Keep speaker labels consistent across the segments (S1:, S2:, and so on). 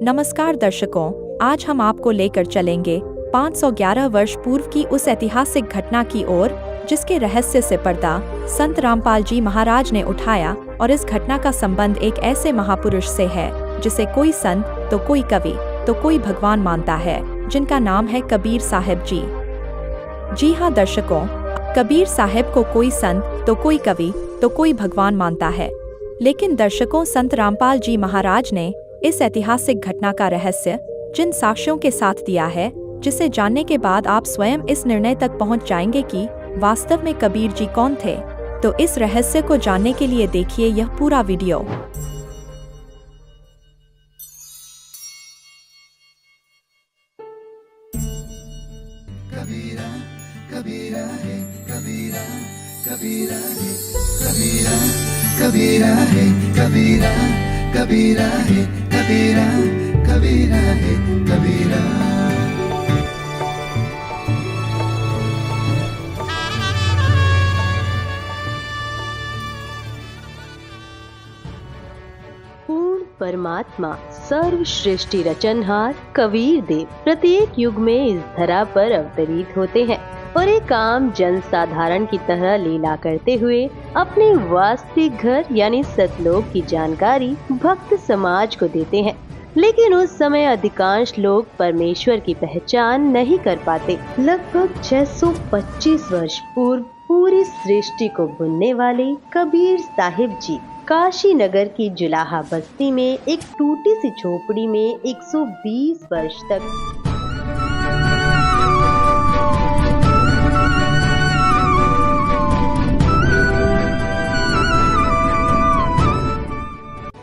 S1: नमस्कार दर्शकों, आज हम आपको लेकर चलेंगे 511 वर्ष पूर्व की उस ऐतिहासिक घटना की ओर जिसके रहस्य से पर्दा संत रामपाल जी महाराज ने उठाया। और इस घटना का संबंध एक ऐसे महापुरुष से है जिसे कोई संत तो कोई कवि तो कोई भगवान मानता है, जिनका नाम है कबीर साहब जी। जी हाँ दर्शकों, कबीर साहब को कोई संत तो कोई कवि तो कोई भगवान मानता है, लेकिन दर्शकों संत रामपाल जी महाराज ने इस ऐतिहासिक घटना का रहस्य जिन साक्ष्यों के साथ दिया है, जिसे जानने के बाद आप स्वयं इस निर्णय तक पहुंच जाएंगे कि वास्तव में कबीर जी कौन थे। तो इस रहस्य को जानने के लिए देखिए यह पूरा वीडियो।
S2: कबीरा कबीरा है कबीरा कबीरा है कबीरा कबीरा है कबीरा कबीरा है कबीरा कबीरा है कबीरा।
S3: पूर्ण परमात्मा सर्वश्रेष्ठी रचनहार कबीर देव प्रत्येक युग में इस धरा पर अवतरित होते हैं और एक आम जन साधारण की तरह लीला करते हुए अपने वास्तविक घर यानी सतलोक की जानकारी भक्त समाज को देते हैं। लेकिन उस समय अधिकांश लोग परमेश्वर की पहचान नहीं कर पाते। लगभग 625 वर्ष पूर्व पूरी सृष्टि को बुनने वाले कबीर साहिब जी काशी नगर की जुलाहा बस्ती में एक टूटी सी झोपड़ी में 120 वर्ष तक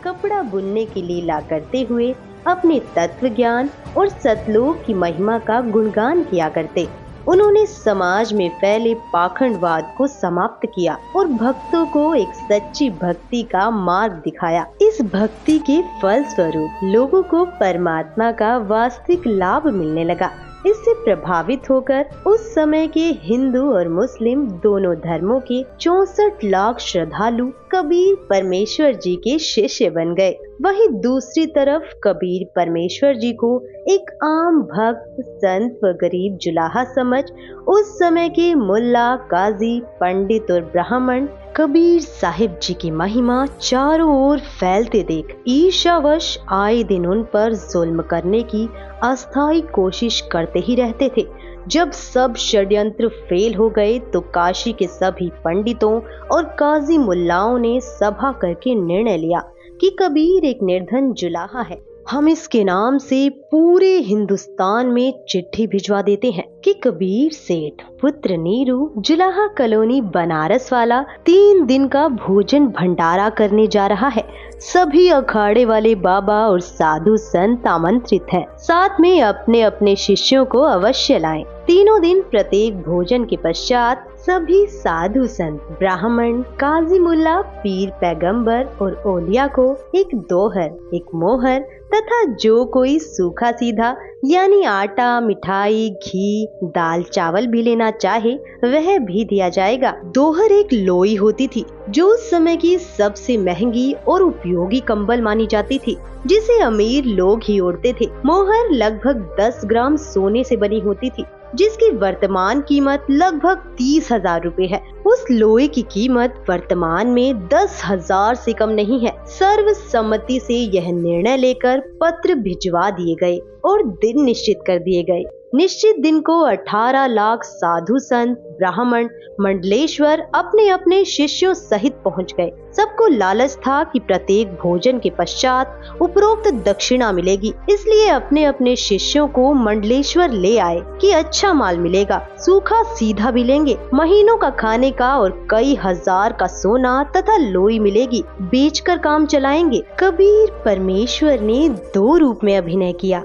S3: कपड़ा बुनने की लीला करते हुए अपने तत्व ज्ञान और सतलोक की महिमा का गुणगान किया करते। उन्होंने समाज में फैले पाखंडवाद को समाप्त किया और भक्तों को एक सच्ची भक्ति का मार्ग दिखाया। इस भक्ति के फल स्वरूप लोगों को परमात्मा का वास्तविक लाभ मिलने लगा। इससे प्रभावित होकर उस समय के हिंदू और मुस्लिम दोनों धर्मों के 64 लाख श्रद्धालु कबीर परमेश्वर जी के शिष्य बन गए। वहीं दूसरी तरफ कबीर परमेश्वर जी को एक आम भक्त संत व गरीब जुलाहा समझ उस समय के मुल्ला काजी पंडित और ब्राह्मण कबीर साहिब जी की महिमा चारों ओर फैलते देख ईर्ष्यावश आए दिन उन पर जुल्म करने की अस्थायी कोशिश करते ही रहते थे। जब सब षड्यंत्र फेल हो गए तो काशी के सभी पंडितों और काजी मुल्लाओं ने सभा करके निर्णय लिया कि कबीर एक निर्धन जुलाहा है। हम इसके नाम से पूरे हिंदुस्तान में चिट्ठी भिजवा देते हैं कि कबीर सेठ पुत्र नीरू जुलाहा कॉलोनी बनारस वाला 3 दिन का भोजन भंडारा करने जा रहा है। सभी अखाड़े वाले बाबा और साधु संत आमंत्रित हैं। साथ में अपने अपने शिष्यों को अवश्य लाएं। तीनों दिन प्रत्येक भोजन के पश्चात सभी साधु संत ब्राह्मण काजी मुल्ला पीर पैगंबर और ओलिया को एक दोहर एक मोहर तथा जो कोई सूखा सीधा यानी आटा मिठाई घी दाल चावल भी लेना चाहे वह भी दिया जाएगा। दोहर एक लोई होती थी जो उस समय की सबसे महंगी और उपयोगी कंबल मानी जाती थी, जिसे अमीर लोग ही ओढ़ते थे। मोहर लगभग 10 ग्राम सोने से बनी होती थी, जिसकी वर्तमान कीमत लगभग 30,000 रुपए है। उस लोहे की कीमत वर्तमान में 10,000 से कम नहीं है। सर्वसम्मति से यह निर्णय लेकर पत्र भिजवा दिए गए और दिन निश्चित कर दिए गए। निश्चित दिन को 18 लाख साधु संत ब्राह्मण मंडलेश्वर अपने अपने शिष्यों सहित पहुंच गए। सबको लालच था कि प्रत्येक भोजन के पश्चात उपरोक्त दक्षिणा मिलेगी, इसलिए अपने अपने शिष्यों को मंडलेश्वर ले आए कि अच्छा माल मिलेगा, सूखा सीधा भी लेंगे, महीनों का खाने का और कई हजार का सोना तथा लोई मिलेगी, बेचकर काम चलाएंगे। कबीर परमेश्वर ने 2 रूप में अभिनय किया।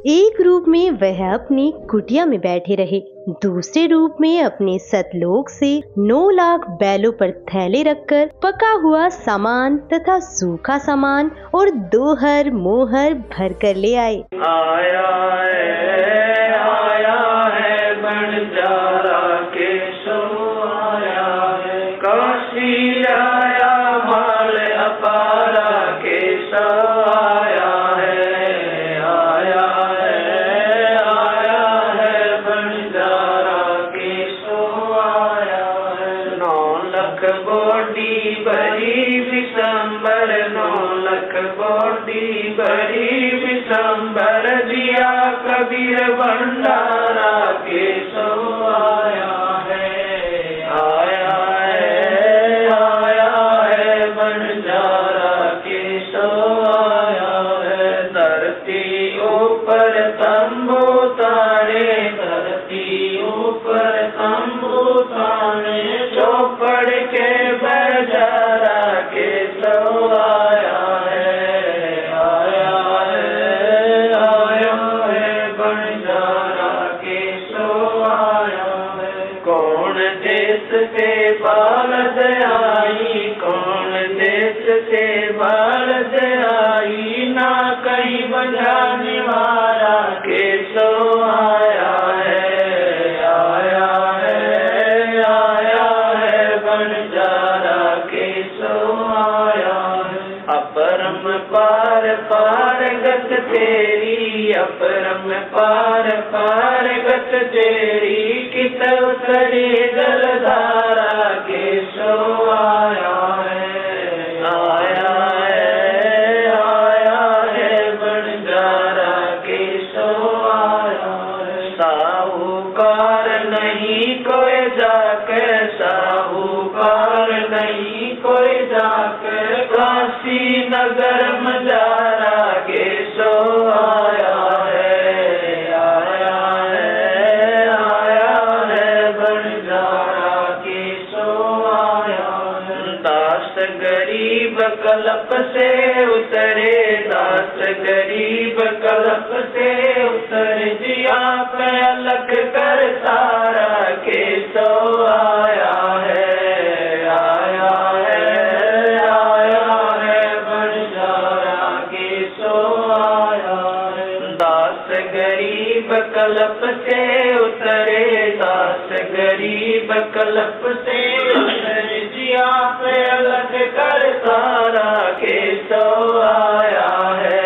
S3: एक रूप में वह अपनी कुटिया में बैठे रहे, दूसरे रूप में अपने सतलोक से 9 लाख बैलों पर थैले रखकर पका हुआ सामान तथा सूखा सामान और दोहर मोहर भर कर ले आए।
S4: आया है बंजारा केशव आया है, काशी आया माल अपारा केशव आया है। बोडी बड़ी विशंबर 9 लख बोडी बड़ी विशंबर दिया कबीर भंडारा के सो आया है बंजारा के सो आया है धरती ऊपर तंबू तारे धरती ऊपर तंबू तारे चौपड़ के बजारा के सो आया है बंजारा के सो आया है कौन देश से बालद आई कौन देश से बालद आई ना कहीं बजाने वाला के सो आया है बंजारा के सो आया है अपरम पार पार गत तेरी अपरम पार पार गत तेरी कित उतरी जलधारा के सो आया है बंजारा के सो आया है साहूकार नहीं कोई जाकर साहूकार नहीं कोई जाकर काशी नगर मजारा के सो आया है बंजारा के सो आया है दास गरीब कल्प से उतरे दास गरीब कल्प से उतरे जिया पे अलग कर तारा के सो आया है बंजारा के सो आया है दास गरीब कल्प से उतरे दास गरीब कल्प से उतरे जिया पे अलग कर तारा के सो आया है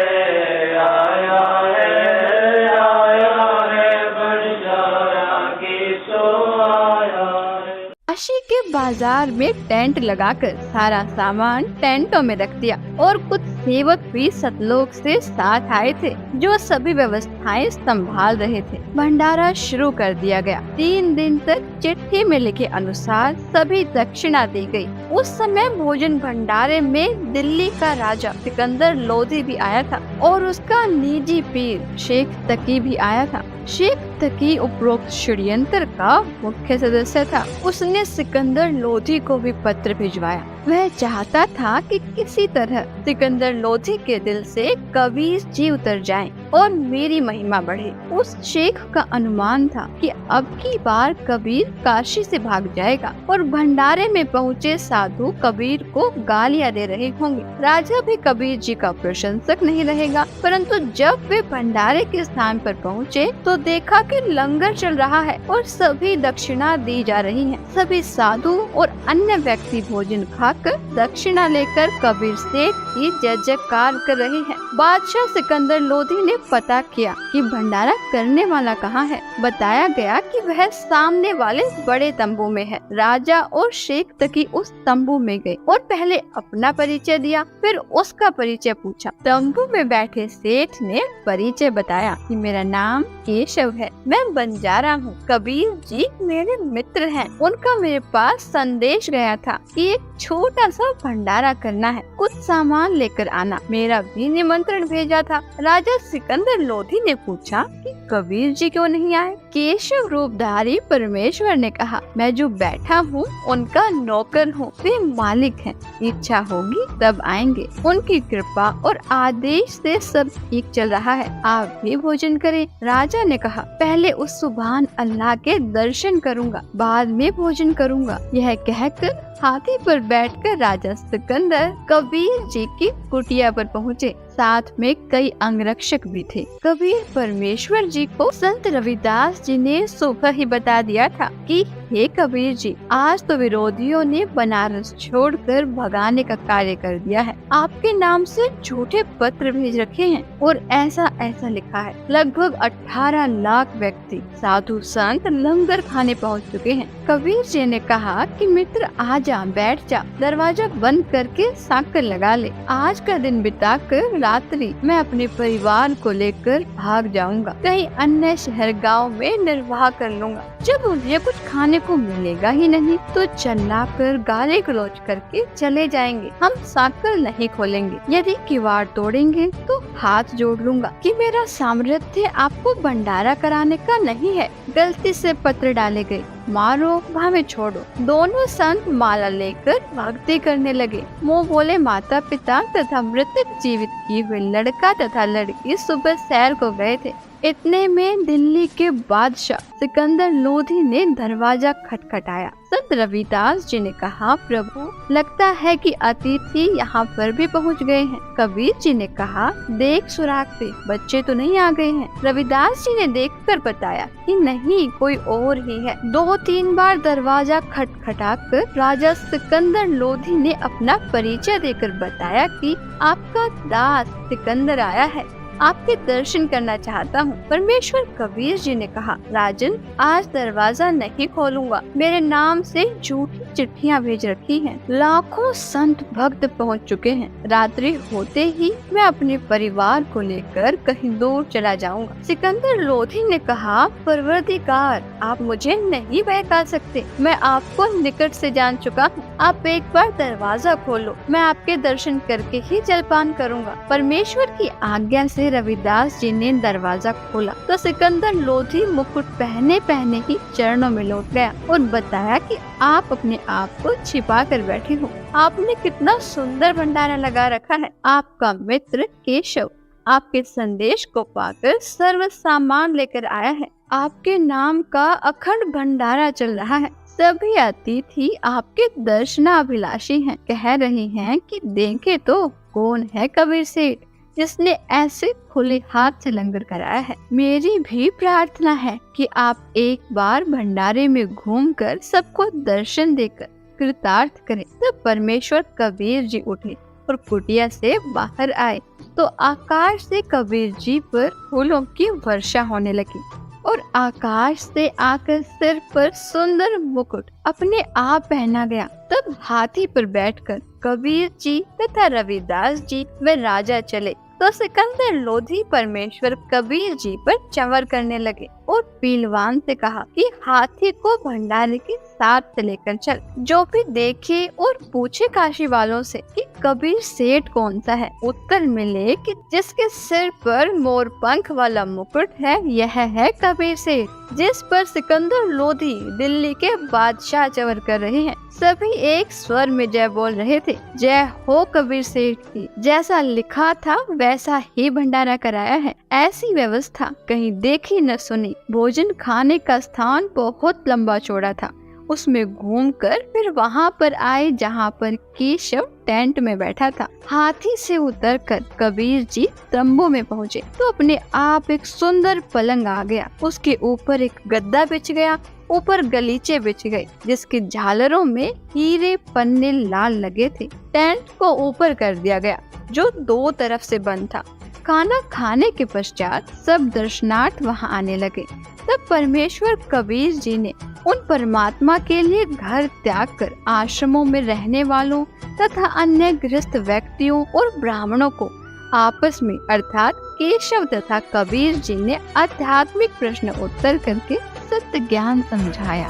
S4: बंजारा के सो आया है
S5: काशी के बाजार में टेंट लगाकर सारा सामान टेंटों में रख दिया और कुछ सेवक भी सतलोक से साथ आए थे जो सभी व्यवस्थाएं संभाल रहे थे। भंडारा शुरू कर दिया गया। 3 दिन तक चिट्ठी में लिखे अनुसार सभी दक्षिणा दी गई। उस समय भोजन भंडारे में दिल्ली का राजा सिकंदर लोधी भी आया था और उसका निजी पीर शेख तकी भी आया था। शेख तकी उपरोक्त षड्यंत्र का मुख्य सदस्य था। उसने सिकंदर लोधी को भी पत्र भिजवाया। वह चाहता था कि किसी तरह सिकंदर लोधी के दिल से कबीर जी उतर जाएं और मेरी महिमा बढ़े। उस शेख का अनुमान था कि अब की बार कबीर काशी से भाग जाएगा और भंडारे में पहुँचे साधु कबीर को गालियां दे रहे होंगे। राजा भी कबीर जी का प्रशंसक नहीं रहेगा। परंतु जब वे भंडारे के स्थान पर पहुँचे तो देखा कि लंगर चल रहा है और सभी दक्षिणा दी जा रही है। सभी साधु और अन्य व्यक्ति भोजन खाकर दक्षिणा लेकर कबीर सेठ की जय जयकार कर रहे हैं। बादशाह सिकंदर लोधी ने पता किया कि भंडारा करने वाला कहाँ है। बताया गया कि वह सामने वाले बड़े तंबू में है। राजा और शेख तकी उस तंबू में गए और पहले अपना परिचय दिया, फिर उसका परिचय पूछा। तंबू में बैठे सेठ ने परिचय बताया कि मेरा नाम केशव है, मैं बंजारा हूँ। कबीर जी मेरे मित्र हैं। उनका मेरे पास संदेश गया था कि एक छोटा सा भंडारा करना है, कुछ सामान लेकर आना। मेरा भी निमंत्रण भेजा था। राजा सिकंदर लोधी ने पूछा कि कबीर जी क्यों नहीं आए? केशव रूपधारी परमेश्वर ने कहा, मैं जो बैठा हूँ उनका नौकर हूँ, वे मालिक हैं। इच्छा होगी तब आएंगे। उनकी कृपा और आदेश से सब ठीक चल रहा है। आप भी भोजन करें। राजा ने कहा, पहले उस सुभान अल्लाह के दर्शन करूँगा, बाद में भोजन करूँगा। यह कहकर हाथी पर बैठकर राजा सिकंदर कबीर जी की कुटिया पर पहुँचे। साथ में कई अंगरक्षक भी थे। कबीर परमेश्वर जी को संत रविदास जी ने सुबह ही बता दिया था कि हे कबीर जी, आज तो विरोधियों ने बनारस छोड़कर भगाने का कार्य कर दिया है। आपके नाम से झूठे पत्र भेज रखे हैं और ऐसा ऐसा लिखा है। लगभग 18 लाख व्यक्ति, साधु संत लंगर खाने पहुंच चुके हैं। कबीर जी ने कहा कि मित्र आजा, बैठ जा, दरवाजा बंद करके साकर लगा ले। आज का दिन बिताकर रात्रि मैं अपने परिवार को लेकर भाग जाऊंगा, कहीं अन्य शहर गांव में निर्वाह कर लूंगा। जब उन्हें कुछ खाने को मिलेगा ही नहीं तो चिल्लाकर गाली गलौज करके चले जाएंगे। हम साकर नहीं खोलेंगे, यदि किवाड़ तोड़ेंगे तो हाथ जोड़ लूंगा कि मेरा सामर्थ्य आपको भंडारा कराने का नहीं है। गलती से पत्र डाले गए, मारो भावे छोड़ो। दोनों संत माला लेकर भक्ति करने लगे। मुँह बोले माता पिता तथा मृतक जीवित किए हुए लड़का तथा लड़की सुबह सैर को गए थे। इतने में दिल्ली के बादशाह सिकंदर लोधी ने दरवाजा खटखटाया। संत रविदास जी ने कहा, प्रभु लगता है कि अतिथि यहाँ पर भी पहुँच गए हैं। कबीर जी ने कहा, देख सुराग से, बच्चे तो नहीं आ गए हैं। रविदास जी ने देखकर बताया कि नहीं, कोई और ही है। 2-3 बार दरवाजा खटखटाकर राजा सिकंदर लोधी ने अपना परिचय देकर बताया कि आपका दास सिकंदर आया है, आपके दर्शन करना चाहता हूँ। परमेश्वर कबीर जी ने कहा, राजन आज दरवाजा नहीं खोलूंगा, मेरे नाम से झूठी चिट्ठियाँ भेज रखी हैं। लाखों संत भक्त पहुँच चुके हैं। रात्रि होते ही मैं अपने परिवार को लेकर कहीं दूर चला जाऊंगा। सिकंदर लोधी ने कहा, परवरदिगार आप मुझे नहीं बहका सकते, मैं आपको निकट से जान चुका हूँ। आप एक बार दरवाजा खोलो, मैं आपके दर्शन करके ही जलपान करूँगा। परमेश्वर की आज्ञा से रविदास जी ने दरवाजा खोला तो सिकंदर लोधी मुकुट पहने पहने ही चरणों में लौट गया और बताया कि आप अपने आप को छिपा कर बैठे हो। आपने कितना सुंदर भंडारा लगा रखा है। आपका मित्र केशव आपके संदेश को पाकर सर्व सामान लेकर आया है। आपके नाम का अखंड भंडारा चल रहा है। सभी अतिथि आपके दर्शनाभिलाषी हैं। कह रहे हैं कि देखे तो कौन है कबीर सेठ जिसने ऐसे खुले हाथ से लंगर कराया है। मेरी भी प्रार्थना है कि आप एक बार भंडारे में घूमकर सबको दर्शन देकर कृतार्थ करें। तब परमेश्वर कबीर जी उठे और कुटिया से बाहर आए तो आकाश से कबीर जी पर फूलों की वर्षा होने लगी और आकाश से आकर सिर पर सुंदर मुकुट अपने आप पहना गया। तब हाथी पर बैठकर कबीर जी तथा रविदास जी व राजा चले तो सिकंदर लोधी परमेश्वर कबीर जी पर चंवर करने लगे और पीलवान से कहा कि हाथी को भंडारे के साथ लेकर चल। जो भी देखे और पूछे काशी वालों से कि कबीर सेठ कौन सा है, उत्तर मिले कि जिसके सिर पर मोर पंख वाला मुकुट है यह है कबीर सेठ, जिस पर सिकंदर लोधी दिल्ली के बादशाह चंवर कर रहे हैं। सभी एक स्वर में जय बोल रहे थे। जय हो कबीर सेठ की, जैसा लिखा था वैसा ही भंडारा कराया है। ऐसी व्यवस्था कहीं देखी न सुनी। भोजन खाने का स्थान बहुत लंबा चौड़ा था। उसमें घूमकर फिर वहाँ पर आए जहाँ पर केशव टेंट में बैठा था। हाथी से उतरकर कबीर जी तंबू में पहुँचे तो अपने आप एक सुंदर पलंग आ गया। उसके ऊपर एक गद्दा बिछ गया, ऊपर गलीचे बिछ गए जिसके झालरों में हीरे पन्ने लाल लगे थे। टेंट को ऊपर कर दिया गया जो 2 तरफ से बंद था। खाना खाने के पश्चात सब दर्शनार्थ वहां आने लगे। तब परमेश्वर कबीर जी ने उन परमात्मा के लिए घर त्याग कर आश्रमों में रहने वालों तथा अन्य गृहस्थ व्यक्तियों और ब्राह्मणों को आपस में अर्थात केशव तथा कबीर जी ने आध्यात्मिक प्रश्न उत्तर करके सत्य ज्ञान समझाया।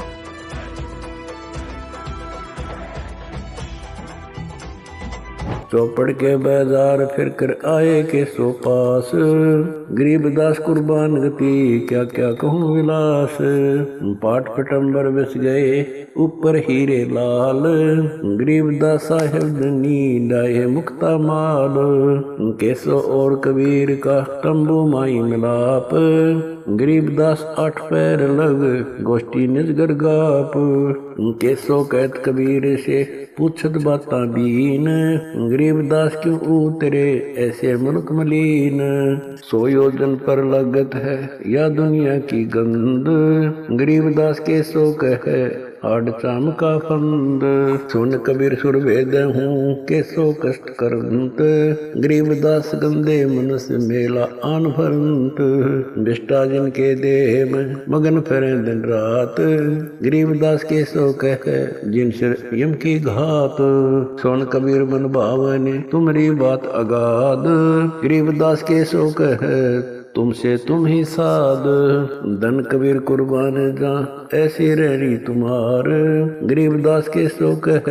S6: चौपड़ के बाजार फिर कर आए के सो पास, गरीबदास कुर्बान गति क्या क्या कहूँ विलास। पाट पटंबर बस गए ऊपर हीरे लाल, गरीबदास साहेब धनी लाए मुक्ता माल। केसो और कबीर का तंबू माई मिलाप, गरीबदास 8 पैर लग गोष्ठी निजगर गाप। केसो कहत कबीर से पूछत बाता बीन, गरीबदास क्यों उतरे ऐसे मुल्क मलीन। 100 योजन पर लगत है या दुनिया की गंद, गरीबदास केसो कहे आड़ चाम का फंद। सुन कबीर सुर वेद हूँ कैसो कष्ट करंत, गरीबदास गंदे मन से मेला आन भरंत। विष्टा जिनके देह में मगन फिरे दिन रात, गरीबदास कैसो कह जिन सिर यम की घात। सुन कबीर मन भावने तुम्हारी बात अगाध, गरीबदास कैसो कह तुमसे तुम ही साध। धन कबीर कुर्बान जा ऐसी रहनी तुम्हार, गरीबदास के सो कह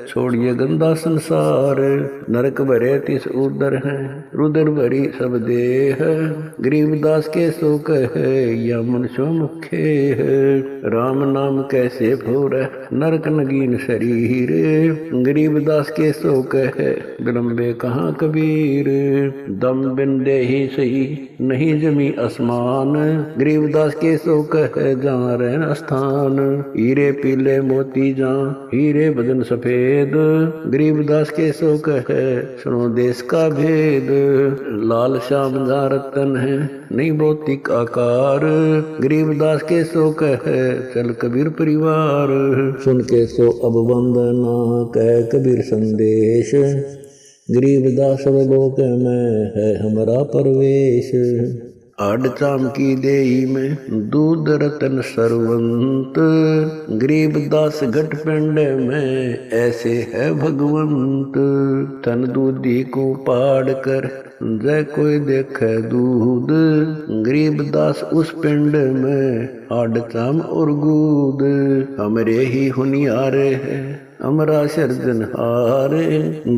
S6: छोड़िए गंदा संसार। नरक भरे तिस उदर है रुदर भरी सब देह, गरीबदास के सो कह या मनुष्य मुखे है। राम नाम कैसे फोर नरक नगीन शरीर, गरीबदास के सो कह विलंबे कहाँ कबीर। दम बिन दे ही सही नहीं जमी आसमान, गरीबदास के सो कह जहाँ रहन स्थान। हीरे पीले मोती जहाँ हीरे बदन सफेद, गरीबदास के सो कह सुनो देश का भेद। लाल श्याम जहाँ रतन है नहीं भौतिक आकार, गरीबदास के सो कह चल कबीर परिवार। सुन के सो अब वंदना कह कबीर संदेश, गरीबदास लोक में है हमारा परवेश। आड़ चाम की देई में दूध रतन सरवंत, गरीबदास घट पिंड में ऐसे है भगवंत। तन दूधी को पाड़ कर जय कोई देखे दूध, गरीबदास उस पिंड में आड़ चाम और गूद। हमरे ही हुनियारे है अमरा सर्जनहार,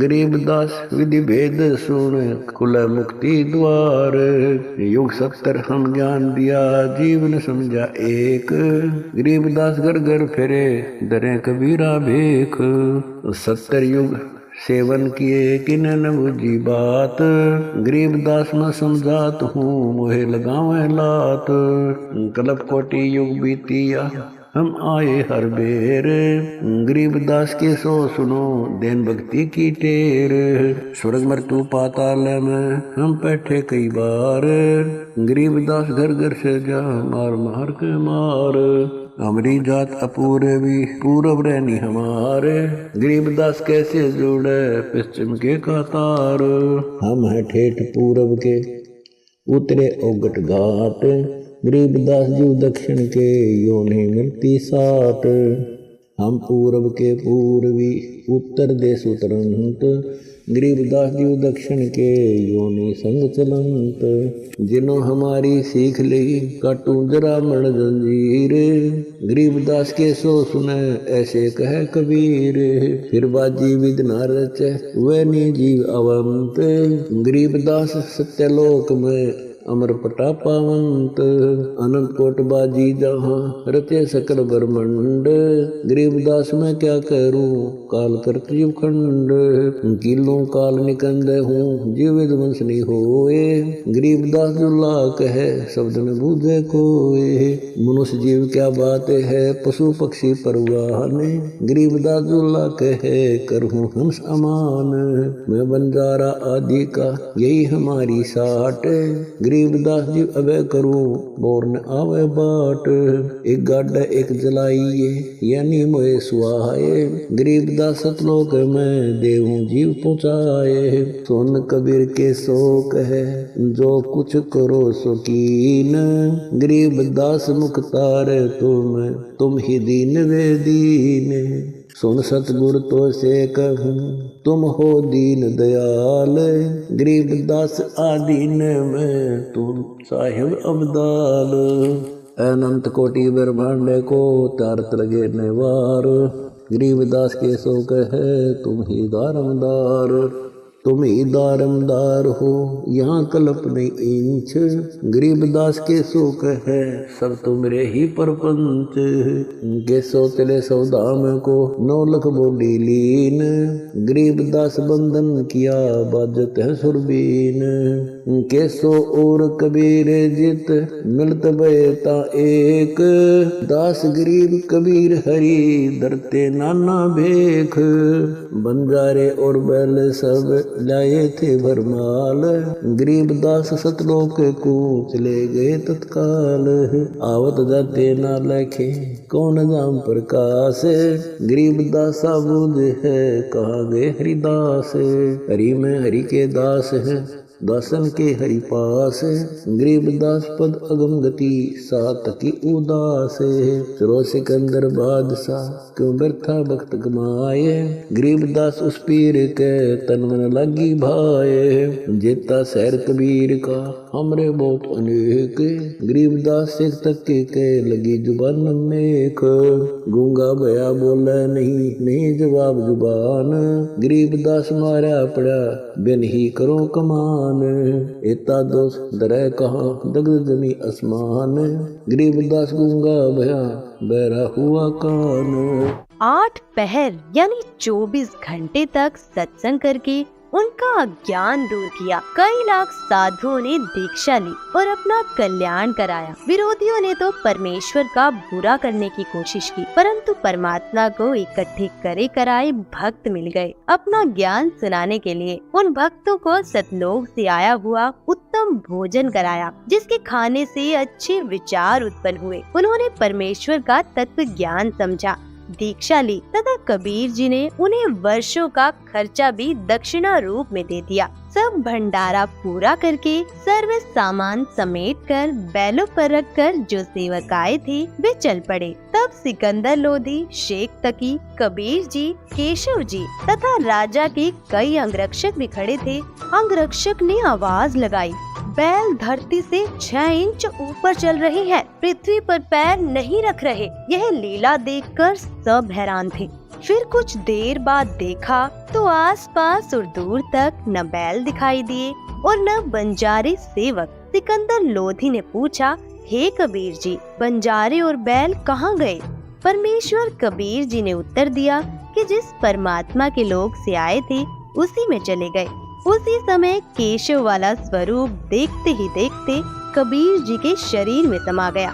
S6: गरीबदास विधि भेद सुन कुल मुक्ति द्वार। युग 70 हम ज्ञान दिया जीवन समझा एक, गरीबदास घर घर फिरे दरे कबीरा भेख। 70 युग सेवन किए किन न बुझी बात, गरीबदास में समझात हूँ मोहे लगावे लात। कल्प कोटि युग बीतिया हम आए हर बेर, गरीबदास के सो सुनो देन भक्ति की टेर। स्वर्ग मृत्यु पाताल में हम बैठे कई बार, गरीबदास घर घर से जा मार मार के मार। हमारी जात अपूर्वी पूरब रहनी हमारे, गरीबदास कैसे जोड़े पश्चिम के कतार। हम हैं ठेठ पूरब के उतरे ओगट घाट, गरीबदास जी दक्षिण के यो नहीं मिलती साट। हम पूरब के पूर्वी उत्तर देश उतरंत, गरीबदास जी दक्षिण के यो नहीं संग चलंत। जिन्हों हमारी सीख ली काटू जरा मण जंजीर, गरीबदास के सो सुने ऐसे कह कबीर। फिर बाजी विद न रचे वह नी जीव अवंत, गरीबदास सत्यलोक में अमर पटा पावंत। अनंत कोट बाजी जहाँ रचे सकल ब्रह्मंड, गरीबदास मैं क्या करूं काल करत जीव खंड। किलों काल निकंद हूँ जीव विध्वंस नहीं होए, गरीबदास दुल्ला कहे शब्द न बूझे कोए। मनुष्य जीव क्या बात है पशु पक्षी परवाने, गरीबदास दुल्ला कहे करहूँ हंस अमान। मैं बंजारा आदि का यही हमारी साट, गरीबदास जी अबे करूं बोर न आवे बाट। एक गाड़ा एक जलाइए यानी मोए सुहाए, गरीबदास सतलोक में देवों जीव पहुँचाए। सुन कबीर के शोक है जो कुछ करो सो कीन, गरीबदास मुख्तार तुम ही दीन वे दीन। सुन सतगुर तो से कहूँ तुम हो दीन दयाल, गरीबदास आदीन में तुम साहिब अब्दाल। अनंत कोटि ब्रह्मांड को तारत लगे नेवार, गरीबदास के सो कहे तुम ही दारमदार। तुम ही दारमदार हो यहाँ कल्प नहीं इंच, गरीबदास के सो कहे सब तुमरे ही परपंच। के सो चले सौदाम को 9 लाख बोली लीन, गरीबदास बंधन किया बाजत है सुरबीन। के सो और कबीर जित मिलत बेता एक, दास गरीब कबीर हरि दरते नाना भेख। बंजारे और बैल सब लाए थे भरमाल, गरीबदास सतलोक को चले गए तत्काल। आवत जाते ना लखे कौन जाम प्रकाश, गरीबदास बुध है कहाँ गए हरिदास। हरि में हरि के दास है दासन के हरि पास, गरीबदास पद अगम गति सात की उदास। चलो सिकंदर बादशाह क्यों व्यर्था वक्त कमाए, गरीबदास उस पीर के तन मन लगी भाए। जेता शहर कबीर का हमरे बहुत अनेक, गरीबदास सिख तक के लगी जुबान नेक। गूंगा भया बोले नहीं जवाब जुबान, गरीबदास मारा पड़ा बिन ही करो कमान। एता दोष दरे कहाँ दग्ध जमी आसमान, गरीबदास गूंगा भया बहरा हुआ कान।
S3: 8 पहर यानी 24 घंटे तक सत्संग करके उनका अज्ञान दूर किया। कई लाख साधुओं ने दीक्षा ली और अपना कल्याण कराया। विरोधियों ने तो परमेश्वर का बुरा करने की कोशिश की, परंतु परमात्मा को इकट्ठे करे कराए भक्त मिल गए अपना ज्ञान सुनाने के लिए। उन भक्तों को सतलोक से आया हुआ उत्तम भोजन कराया, जिसके खाने से अच्छे विचार उत्पन्न हुए। उन्होंने परमेश्वर का तत्व ज्ञान समझा, दीक्षा ली तथा कबीर जी ने उन्हें वर्षों का खर्चा भी दक्षिणा रूप में दे दिया। सब भंडारा पूरा करके सर्व सामान समेट कर बैलों पर रखकर जो सेवक आए थे वे चल पड़े। तब सिकंदर लोधी, शेख तकी, कबीर जी, केशव जी तथा राजा के कई अंगरक्षक भी खड़े थे। अंगरक्षक ने आवाज लगाई, बैल धरती से 6 इंच ऊपर चल रहे हैं, पृथ्वी पर पैर नहीं रख रहे। यह लीला देखकर सब हैरान थे। फिर कुछ देर बाद देखा तो आसपास और दूर तक न बैल दिखाई दिए और न बंजारे सेवक। सिकंदर लोधी ने पूछा, हे कबीर जी, बंजारे और बैल कहाँ गए? परमेश्वर कबीर जी ने उत्तर दिया कि जिस परमात्मा के लोक से आए थे उसी में चले गए। उसी समय केशव वाला स्वरूप देखते ही देखते कबीर जी के शरीर में समा गया।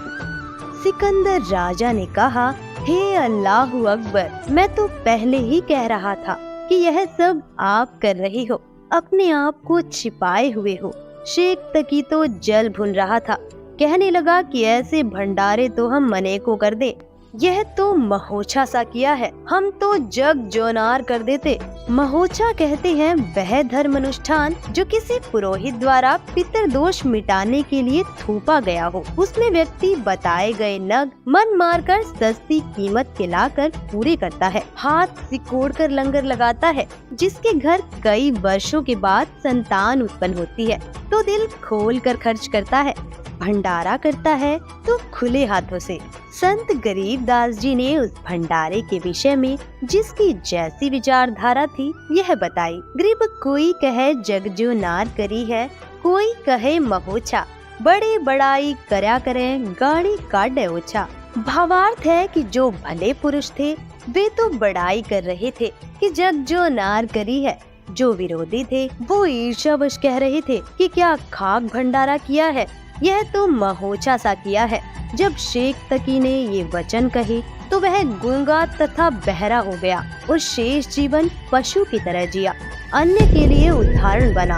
S3: सिकंदर राजा ने कहा, हे अल्लाहु अकबर, मैं तो पहले ही कह रहा था कि यह सब आप कर रहे हो, अपने आप को छिपाए हुए हो। शेख तकी तो जल भुन रहा था, कहने लगा कि ऐसे भंडारे तो हम मने को कर दे, यह तो महोछा सा किया है, हम तो जग जोनार कर देते। महोछा कहते हैं वह धर्म अनुष्ठान जो किसी पुरोहित द्वारा पितृदोष मिटाने के लिए थोपा गया हो। उसमें व्यक्ति बताए गए नग मन मारकर सस्ती कीमत के लाकर पूरे करता है, हाथ सिकोड़ कर लंगर लगाता है। जिसके घर कई वर्षों के बाद संतान उत्पन्न होती है तो दिल खोल कर खर्च करता है, भंडारा करता है तो खुले हाथों से। संत गरीबदास जी ने उस भंडारे के विषय में जिसकी जैसी विचारधारा थी यह बताई। गरीब कोई कहे जग जो नार करी है, कोई कहे महोछा, बड़े बड़ाई करया करें गाड़ी काटे ओछा। भावार्थ है कि जो भले पुरुष थे वे तो बड़ाई कर रहे थे कि जग जो नार करी है, जो विरोधी थे वो ईर्ष्यावश कह रहे थे कि क्या खाक भंडारा किया है, यह तो महोछा सा किया है। जब शेख तकी ने ये वचन कहे तो वह गूंगा तथा बहरा हो गया और शेष जीवन पशु की तरह जिया। अन्य के लिए उदाहरण बना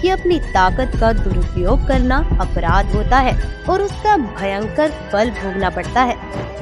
S3: कि अपनी ताकत का दुरुपयोग करना अपराध होता है और उसका भयंकर फल भोगना पड़ता है।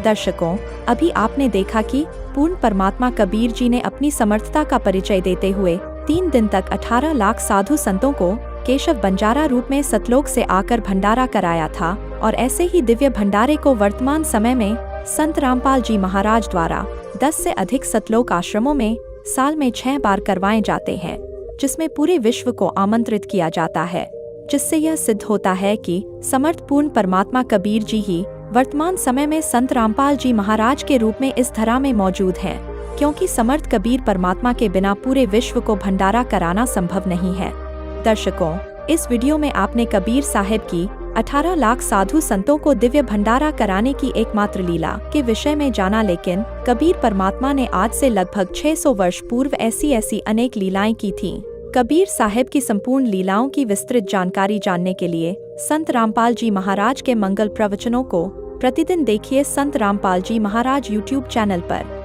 S1: दर्शकों, अभी आपने देखा कि पूर्ण परमात्मा कबीर जी ने अपनी समर्थता का परिचय देते हुए 3 दिन तक 18 लाख साधु संतों को केशव बंजारा रूप में सतलोक से आकर भंडारा कराया था। और ऐसे ही दिव्य भंडारे को वर्तमान समय में संत रामपाल जी महाराज द्वारा 10 से अधिक सतलोक आश्रमों में साल में 6 बार करवाए जाते हैं, जिसमें पूरे विश्व को आमंत्रित किया जाता है, जिससे यह सिद्ध होता है कि समर्थ पूर्ण परमात्मा कबीर जी ही वर्तमान समय में संत रामपाल जी महाराज के रूप में इस धरा में मौजूद हैं, क्योंकि समर्थ कबीर परमात्मा के बिना पूरे विश्व को भंडारा कराना संभव नहीं है। दर्शकों, इस वीडियो में आपने कबीर साहिब की 18 लाख साधु संतों को दिव्य भंडारा कराने की एकमात्र लीला के विषय में जाना, लेकिन कबीर परमात्मा ने आज से लगभग 600 वर्ष पूर्व ऐसी अनेक लीलाएं की थीं। कबीर साहिब की संपूर्ण लीलाओं की विस्तृत जानकारी जानने के लिए संत रामपाल जी महाराज के मंगल प्रवचनों को प्रतिदिन देखिए संत रामपाल जी महाराज YouTube चैनल पर।